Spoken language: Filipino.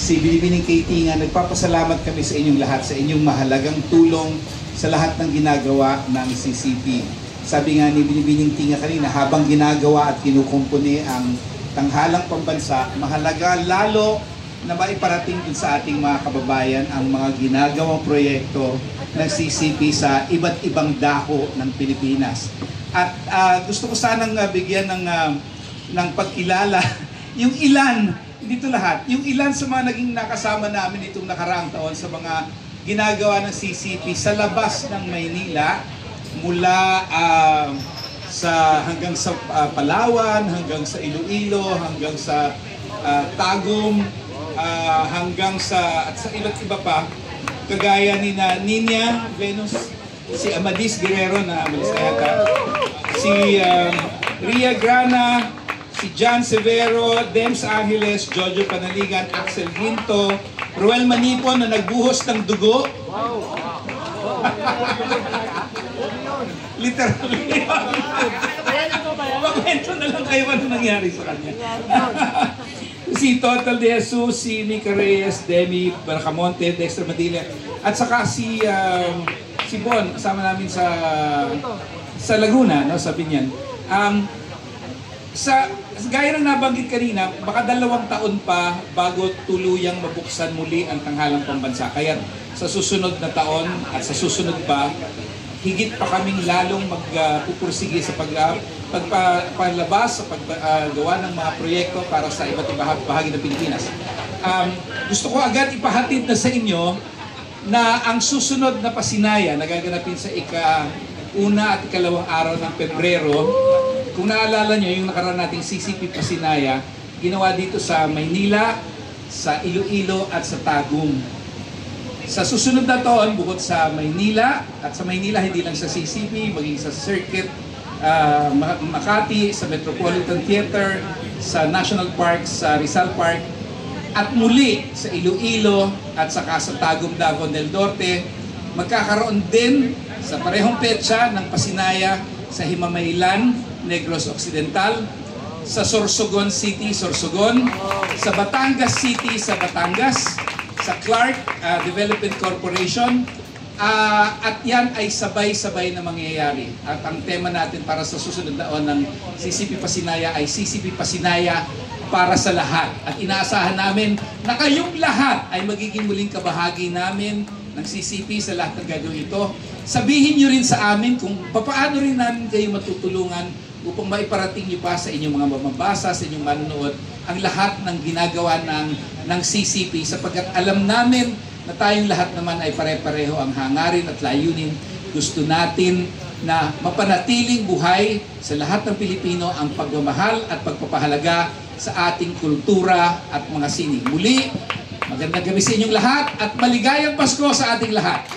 si Binibining Katie nga, nagpapasalamat kami sa inyong lahat, sa inyong mahalagang tulong sa lahat ng ginagawa ng CCP. Sabi nga ni Binibining Tinga kanina, habang ginagawa at kinukumpuni ang tanghalang pambansa, mahalaga lalo na maiparating din sa ating mga kababayan ang mga ginagawang proyekto ng CCP sa iba't ibang dako ng Pilipinas. At gusto ko sanang bigyan ng pagkilala yung ilan, dito lahat, yung ilan sa mga naging nakasama namin itong nakaraang taon sa mga ginagawa ng CCP sa labas ng Maynila, mula hanggang sa Palawan, hanggang sa Iloilo, hanggang sa Tagum, hanggang sa iba't iba pa, kagaya ni Nina Venus, si Amadis Guerrero na amalis na yata, si Ria Grana, si John Severo, Dems Angeles, Jojo Panaligan, Axel Ginto, Ruel Manipon na nagbuhos ng dugo. Literally. Magkwento na lang kayo ano nangyari sa kanya. Si Total De Jesus, si Nika Reyes, Demi Barcamonte, Dexter Madilla, at saka si Bon, kasama namin sa Laguna, no, sa Binyan. Gaya ng nabanggit kanina, baka 2 taon pa bago tuluyang mabuksan muli ang tanghalang pambansa. Kaya sa susunod na taon at sa susunod pa, higit pa kaming lalong magpupursige sa pagpalabas, sa paggawa ng mga proyekto para sa iba't ibang bahagi ng Pilipinas. Gusto ko agad ipahatid na sa inyo na ang susunod na pasinaya na gaganapin sa ika-una at ikalawang araw ng Pebrero. Kung naalala nyo, yung nakaraan nating CCP Pasinaya, ginawa dito sa Maynila, sa Iloilo at sa Tagum. Sa susunod na taon, bukod sa Maynila, at sa Maynila hindi lang sa CCP, maging sa Circuit, Makati, sa Metropolitan Theater, sa National Park, sa Rizal Park, at muli sa Iloilo at saka sa Tagum, Davao del Norte, magkakaroon din sa parehong petsa ng Pasinaya sa Himamaylan, Negros Occidental, sa Sorsogon City, Sorsogon, sa Batangas City, sa Batangas, sa Clark Development Corporation, at yan ay sabay-sabay na mangyayari. At ang tema natin para sa susunod na taon ng CCP Pasinaya ay CCP Pasinaya para sa lahat. At inaasahan namin na kayong lahat ay magiging muling kabahagi namin ng CCP sa lahat ng gagawin ito. Sabihin nyo rin sa amin kung paano rin namin kayo matutulungan upang maiparating nyo pa sa inyong mga mamabasa, sa inyong manonood, ang lahat ng ginagawa ng CCP, sapagkat alam namin na tayong lahat naman ay pare-pareho ang hangarin at layunin. Gusto natin na mapanatiling buhay sa lahat ng Pilipino ang pagmamahal at pagpapahalaga sa ating kultura at mga sining. Muli, magandang gabi sa inyong lahat at maligayang Pasko sa ating lahat.